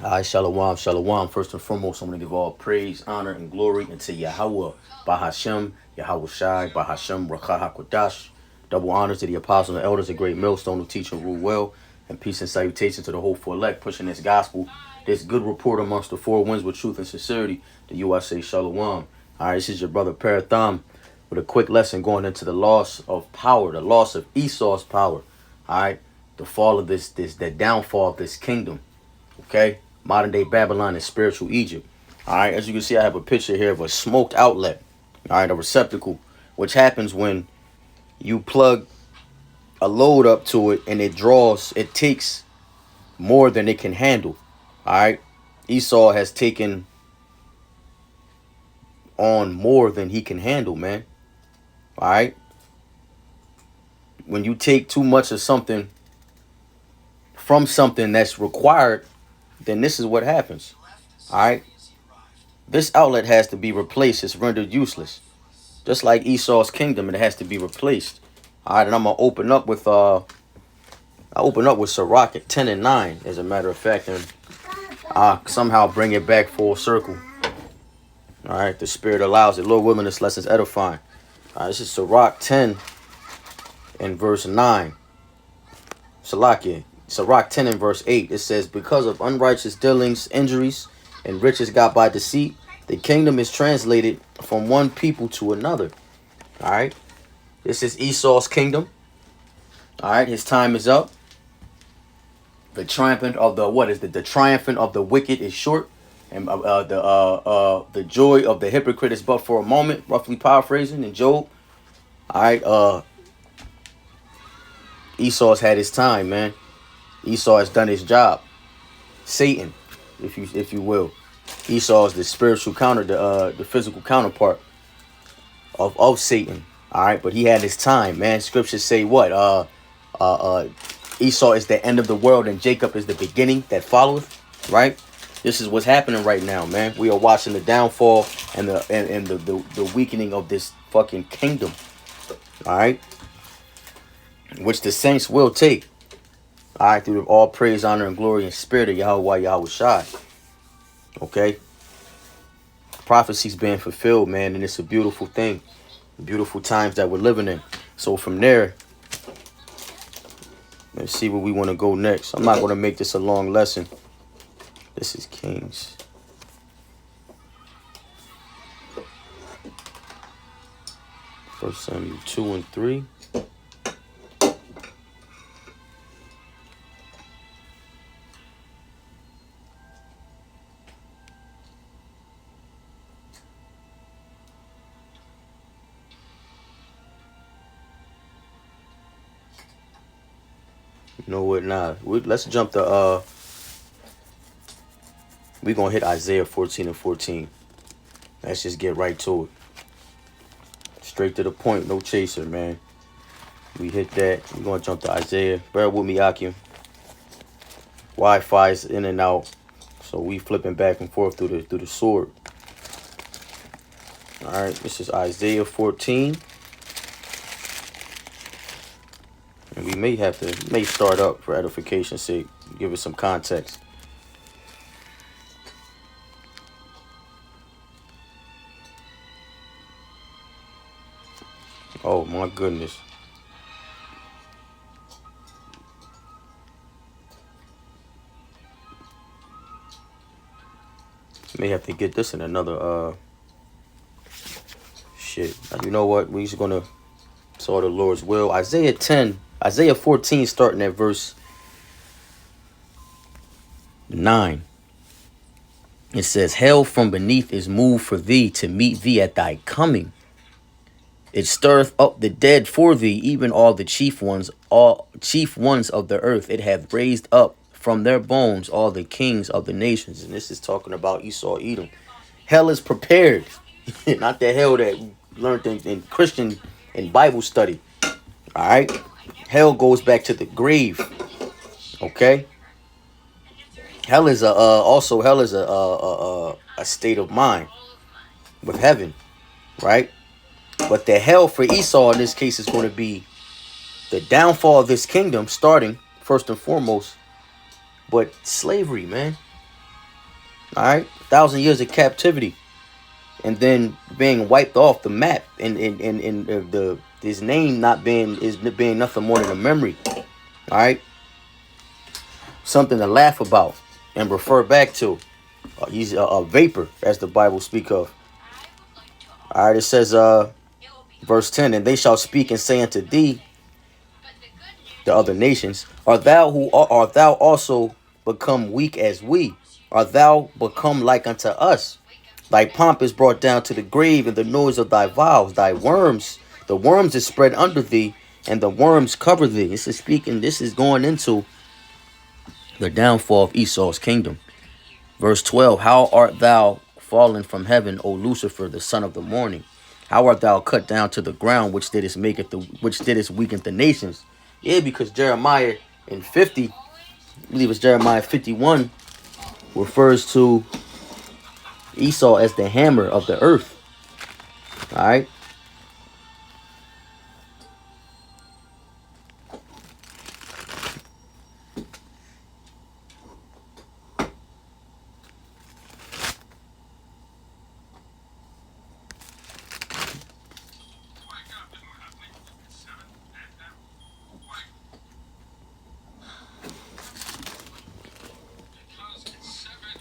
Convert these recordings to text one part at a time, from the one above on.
Hi, Shalom, Shalom. First and foremost, I'm going to give all praise, honor, and glory unto Yahweh, Bahashem, Yahweh Shai, Bahashem, Rakah HaKodash. Double honors to the apostles and elders, a great millstone who teach and rule well, and peace and salutation to the hopeful elect, pushing this gospel, this good report amongst the four winds with truth and sincerity. The USA Shalom. All right, this is your brother Paratham with a quick lesson going into the loss of power, the loss of Esau's power. All right, the fall of the downfall of this kingdom. Okay, modern day Babylon and spiritual Egypt. All right, as you can see, I have a picture here of a smoked outlet. All right, a receptacle, which happens when you plug a load up to it and it takes more than it can handle. All right, Esau has taken on more than he can handle, man. All right, when you take too much of something from something that's required, then this is what happens. All right, this outlet has to be replaced. It's rendered useless. Just like Esau's kingdom, it has to be replaced. All right, and I'm gonna open up with Sirach at 10 and 9, as a matter of fact, and somehow bring it back full circle. All right, the spirit allows it. Lord willing, this lesson's edifying. All right, this is Sirach 10 and verse 9. Sirach 10 and verse 8. It says, because of unrighteous dealings, injuries, and riches got by deceit, the kingdom is translated from one people to another. All right, this is Esau's kingdom. All right, his time is up. The triumphant of the triumphant of the wicked is short, and the joy of the hypocrite is but for a moment. Roughly paraphrasing in Job. All right, Esau's had his time, man. Esau has done his job. Satan, if you will, Esau is the spiritual the physical counterpart of Satan. All right, but he had his time, man. Scriptures say what? Esau is the end of the world and Jacob is the beginning that followeth, right? This is what's happening right now, man. We are watching the downfall and the weakening of this fucking kingdom. All right, which the saints will take. All right, through all praise, honor, and glory and spirit of Yahweh Yahweh Shai. Okay, prophecy's being fulfilled, man, and it's a beautiful thing. Beautiful times that we're living in. So from there, let's see where we want to go next. I'm not going to make this a long lesson. This is Kings. First Samuel 2 and 3. You know what? Nah, let's jump to we're gonna hit Isaiah 14 and 14. Let's just get right to it. Straight to the point, no chaser, man. We hit that. We're gonna jump to Isaiah. Bear with me, Akim. Wi-Fi is in and out, so we flipping back and forth through the sword. All right, this is Isaiah 14. And we may start up for edification's sake, give it some context. Oh my goodness. May have to get this in another shit. You know what? We're just gonna saw the Lord's will. Isaiah 14, starting at verse 9. It says, hell from beneath is moved for thee to meet thee at thy coming. It stirreth up the dead for thee, even all chief ones of the earth. It hath raised up from their bones all the kings of the nations. And this is talking about Esau, Edom. Hell is prepared. Not the hell that we learned in Christian and Bible study. All right. Hell goes back to the grave. Okay. Hell is a state of mind with heaven, right? But the hell for Esau in this case is going to be the downfall of this kingdom, starting first and foremost, but slavery, man. All right, 1,000 years of captivity, and then being wiped off the map, and the his name not being is being nothing more than a memory. All right, something to laugh about and refer back to. He's a vapor, as the Bible speak of. All right, it says, verse 10, and they shall speak and say unto thee, the other nations, art thou also become weak as we? Art thou become like unto us? Thy pomp is brought down to the grave, and the noise of thy vows, thy worms, the worms is spread under thee, and the worms cover thee. This is going into the downfall of Esau's kingdom. Verse 12, how art thou fallen from heaven, O Lucifer, the son of the morning? How art thou cut down to the ground, which didst weaken the nations? Yeah, because Jeremiah in 50, I believe it's Jeremiah 51, refers to Esau as the hammer of the earth. All right.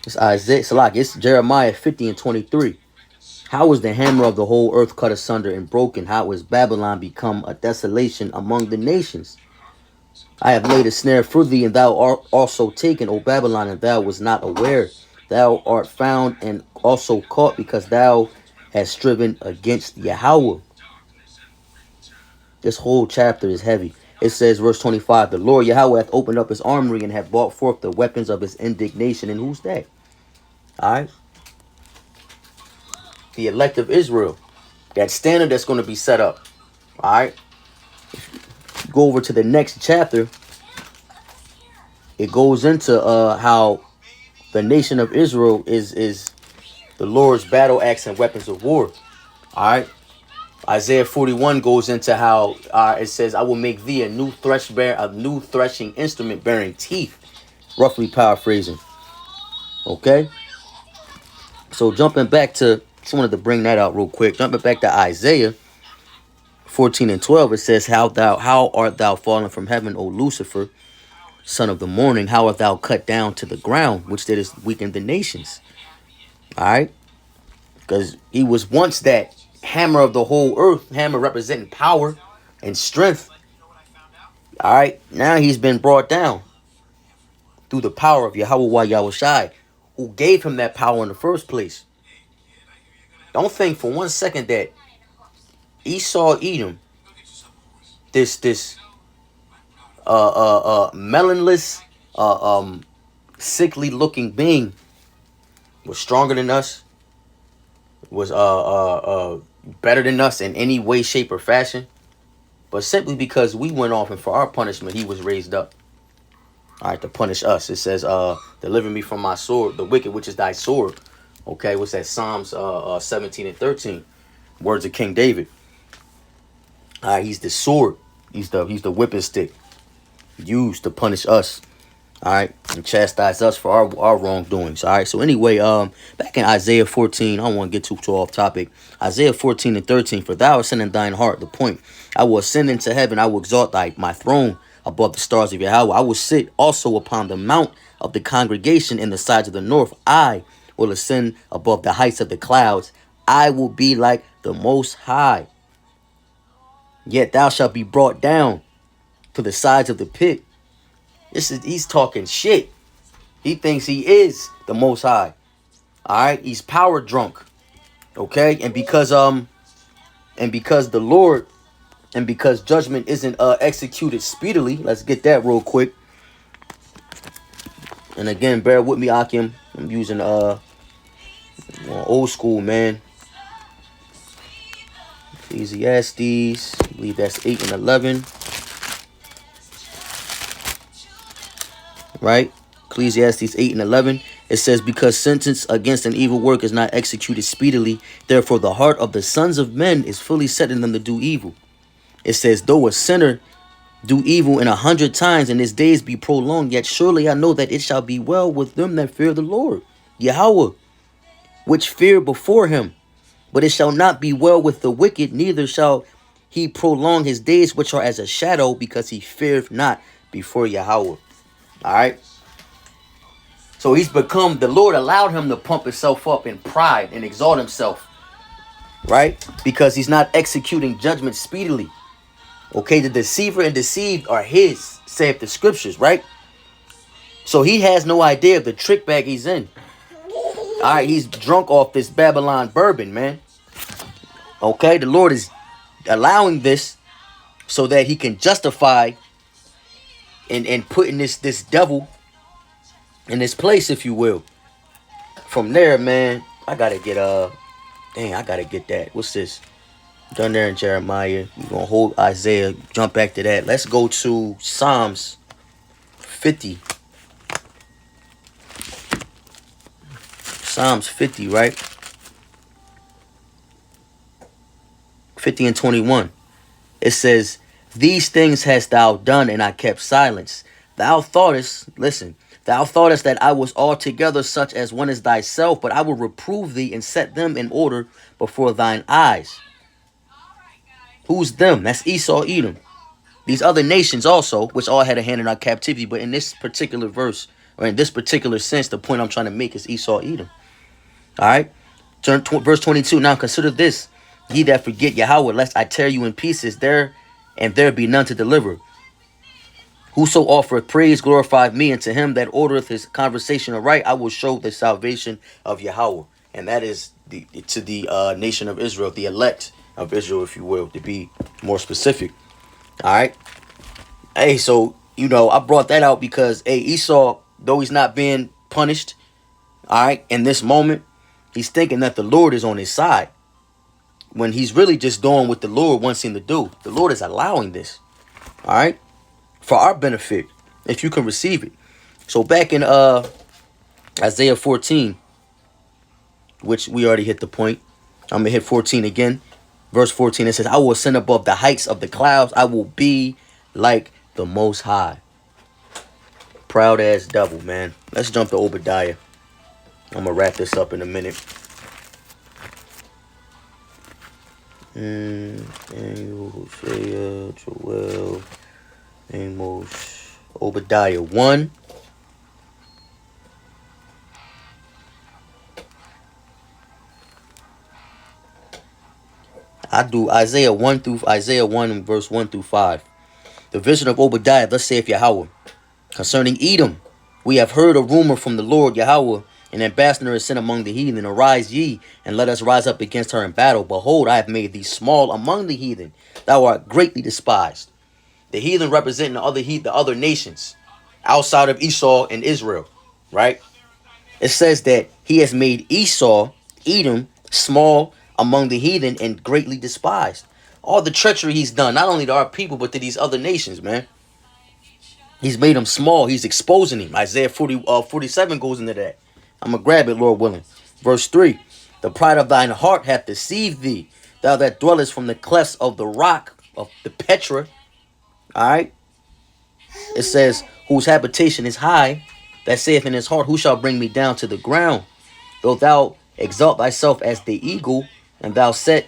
It's Isaiah, it's Jeremiah 50 and 23. How is the hammer of the whole earth cut asunder and broken? How is Babylon become a desolation among the nations? I have laid a snare for thee, and thou art also taken, O Babylon, and thou was not aware. Thou art found and also caught, because thou hast striven against Yahweh. This whole chapter is heavy. It says, verse 25, the Lord Yahweh hath opened up his armory and hath brought forth the weapons of his indignation. And who's that? All right. The elect of Israel. That standard that's going to be set up. All right. Go over to the next chapter. It goes into how the nation of Israel is the Lord's battle axe and weapons of war. All right. Isaiah 41 goes into how it says, I will make thee a new threshing instrument bearing teeth. Roughly paraphrasing. Okay. So jumping back to, just wanted to bring that out real quick. Jumping back to Isaiah 14 and 12, it says, how art thou fallen from heaven, O Lucifer, son of the morning? How art thou cut down to the ground, which didst weaken the nations? All right. Because he was once that hammer of the whole earth, hammer representing power and strength. All right. Now he's been brought down through the power of Yahweh Yahushai, who gave him that power in the first place. Don't think for one second that Esau Edom, this melonless, sickly looking being, was stronger than us, was better than us in any way, shape, or fashion. But simply because we went off and for our punishment, he was raised up. All right, to punish us. It says, deliver me from my sword, the wicked, which is thy sword. Okay, what's that? Psalms 17 and 13. Words of King David. All right, he's the sword. He's the whipping stick used to punish us. All right, and chastise us for our wrongdoings. All right, so anyway, back in Isaiah 14, I don't want to get too off topic. Isaiah 14 and 13, for thou hast said in thine heart, the point, I will ascend into heaven, I will exalt my throne above the stars of Yahweh. I will sit also upon the mount of the congregation in the sides of the north. I will ascend above the heights of the clouds. I will be like the Most High. Yet thou shalt be brought down to the sides of the pit. He's talking shit. He thinks he is the Most High. All right, he's power drunk. Okay, and because the Lord, and because judgment isn't executed speedily, let's get that real quick. And again, bear with me, Akim. I'm using old school, man. Ecclesiastes, I believe that's 8 and 11. Right? Ecclesiastes 8 and 11. It says, because sentence against an evil work is not executed speedily, therefore the heart of the sons of men is fully set in them to do evil. It says, though a sinner do evil 100 times and his days be prolonged, yet surely I know that it shall be well with them that fear the Lord. Yahweh, which fear before him. But it shall not be well with the wicked, neither shall he prolong his days, which are as a shadow, because he feareth not before Yahweh. All right. So he's become, the Lord allowed him to pump himself up in pride and exalt himself, right? Because he's not executing judgment speedily. Okay, the deceiver and deceived are his, saith the scriptures, right? So he has no idea of the trick bag he's in. All right, he's drunk off this Babylon bourbon, man. Okay, the Lord is allowing this so that he can justify and putting this devil in this place, if you will. From there, man, I gotta get I gotta get that. What's this? Done there in Jeremiah. We're gonna hold Isaiah, jump back to that. Let's go to Psalms 50. Psalms 50, right? 50 and 21. It says, these things hast thou done, and I kept silence. Thou thoughtest, listen, thou thoughtest that I was altogether such as one as thyself, but I will reprove thee and set them in order before thine eyes. Who's them? That's Esau, Edom. These other nations also, which all had a hand in our captivity, but in this particular verse, or in this particular sense, the point I'm trying to make is Esau, Edom. All right? Verse 22, now consider this, ye that forget Yahweh, lest I tear you in pieces, there be none to deliver. Whoso offereth praise glorifieth me, and to him that ordereth his conversation aright, I will show the salvation of Yahweh. And that is to the nation of Israel, the elect of Israel, if you will, to be more specific. All right. Hey, so, I brought that out because, Esau, though he's not being punished, all right, in this moment, he's thinking that the Lord is on his side, when he's really just doing what the Lord wants him to do. The Lord is allowing this, all right, for our benefit, if you can receive it. So back in Isaiah 14, which we already hit the point, I'm going to hit 14 again. Verse 14, it says, I will ascend above the heights of the clouds. I will be like the Most High. Proud ass devil, man. Let's jump to Obadiah. I'm going to wrap this up in a minute. Hosea, Joel, Amos, Obadiah 1. I do Isaiah 1 and verse 1 through 5. The vision of Obadiah, thus saith Yahweh, concerning Edom, we have heard a rumor from the Lord Yahweh, an ambassador is sent among the heathen. Arise ye, and let us rise up against her in battle. Behold, I have made thee small among the heathen. Thou art greatly despised. The heathen representing the other nations outside of Esau and Israel, right? It says that he has made Esau, Edom, small among the heathen and greatly despised. All the treachery he's done, not only to our people, but to these other nations, man. He's made him small. He's exposing him. Isaiah 47 goes into that. I'm going to grab it, Lord willing. Verse 3. The pride of thine heart hath deceived thee, thou that dwellest from the clefts of the rock of the Petra. All right. It says, whose habitation is high, that saith in his heart, who shall bring me down to the ground? Though thou exalt thyself as the eagle, and thou set,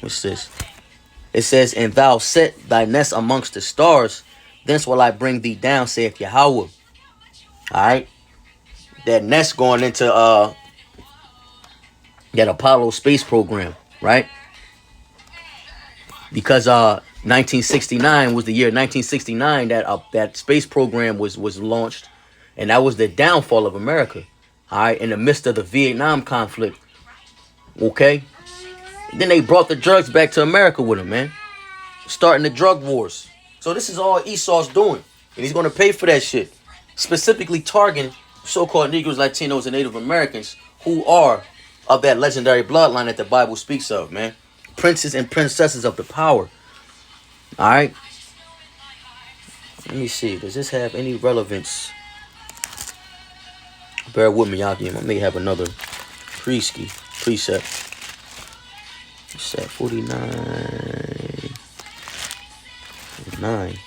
what's this? It says, and thou set thy nest amongst the stars, thence will I bring thee down, saith Yahweh. All right. That nest going into that Apollo space program, right? Because 1969 was the year 1969 that that space program was launched, and that was the downfall of America. All right, in the midst of the Vietnam conflict. Okay. Then they brought the drugs back to America with them, man. Starting the drug wars. So this is all Esau's doing, and he's going to pay for that shit. Specifically targeting so-called Negroes, Latinos, and Native Americans who are of that legendary bloodline that the Bible speaks of, man. Princes and princesses of the power. All right. Let me see. Does this have any relevance? Bear with me, y'all. I may have another precept. Set 49. 9.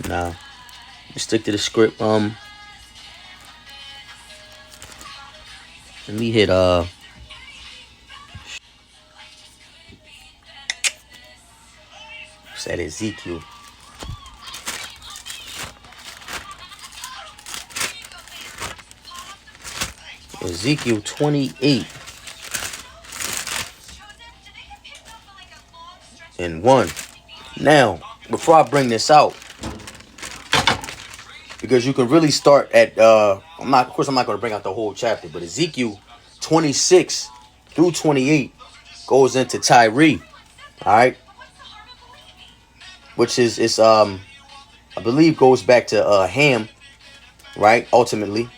Nah, stick to the script. Let me hit said Ezekiel. Ezekiel 28 and 1. Now, before I bring this out, because you can really start at I'm not going to bring out the whole chapter, but Ezekiel 26 through 28 goes into Tyre, all right, which is I believe goes back to Ham, right, ultimately.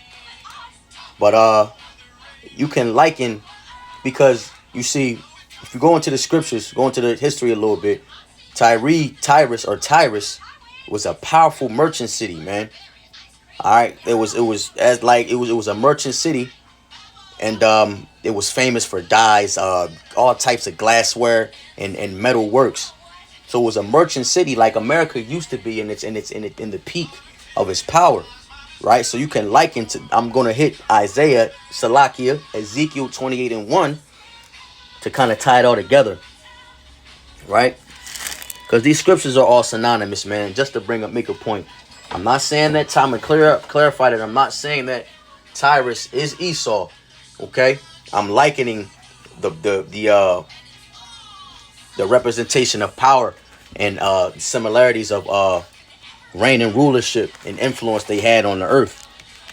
But you can liken, because you see, if you go into the scriptures, go into the history a little bit, Tyrus was a powerful merchant city, man. All right, it was a merchant city, and it was famous for dyes, all types of glassware and metal works. So it was a merchant city like America used to be in the peak of its power, right? So you can liken to, I'm gonna hit Ezekiel 28 and 1 to kind of tie it all together, right? Because these scriptures are all synonymous, man. Just to make a point. I'm not saying that time and clarify that I'm not saying that Tyrus is Esau. Okay, I'm likening the representation of power and similarities of reign and rulership and influence they had on the earth.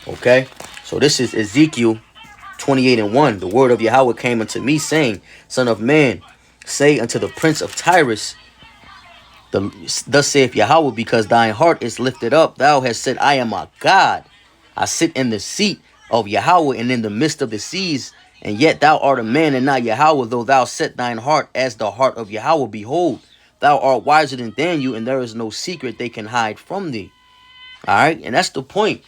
Okay, so this is Ezekiel 28 and 1. The word of Yahweh came unto me, saying, Son of man, say unto the prince of Tyrus, thus saith Yahweh, because thine heart is lifted up, thou hast said, I am a God. I sit in the seat of Yahweh and in the midst of the seas, and yet thou art a man and not Yahweh, though thou set thine heart as the heart of Yahweh. Behold, thou art wiser than Daniel, and there is no secret they can hide from thee. All right, and that's the point.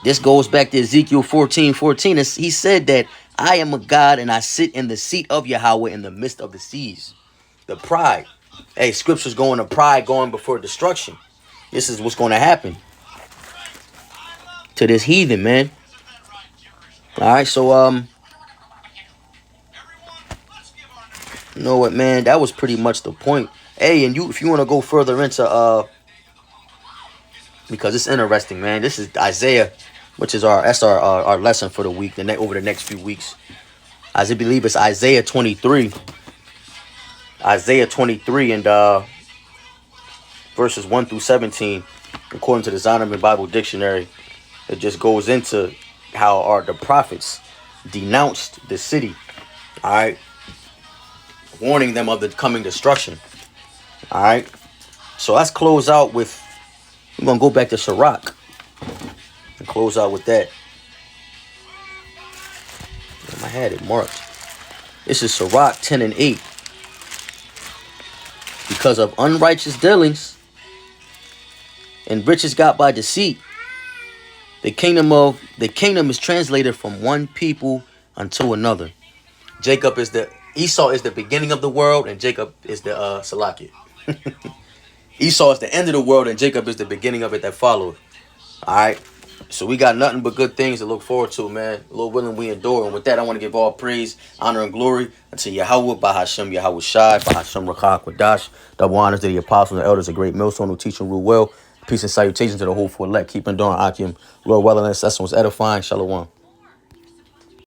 This goes back to Ezekiel 14:14. He said that I am a God and I sit in the seat of Yahweh in the midst of the seas. The pride. Hey, scriptures going to pride going before destruction. This is what's going to happen to this heathen, man. All right, so you know what, man? That was pretty much the point. Hey, and if you want to go further into because it's interesting, man. This is Isaiah, which is our lesson for the week, over the next few weeks. I believe it's Isaiah 23. Isaiah 23 and verses 1 through 17, according to the Zondervan Bible Dictionary. It just goes into how the prophets denounced the city, all right, warning them of the coming destruction. All right, so let's close out with, we're going to go back to Sirach and close out with that. I had it marked. This is Sirach 10 and 8. Because of unrighteous dealings and riches got by deceit, the kingdom is translated from one people unto another. Esau is the beginning of the world, and Jacob is the Salakia. Esau is the end of the world, and Jacob is the beginning of it that followed. All right. So we got nothing but good things to look forward to, man. Lord willing, we endure. And with that, I want to give all praise, honor, and glory unto Yahweh, Bahashem, Yahweh Shai, Bahashem, Rakah, Quadash. Double honors to the apostles and elders, a great millstone who teach and rule well. Peace and salutations to the whole for elect. Keep on doing Akim. Lord willing, this lesson was edifying. Shalom.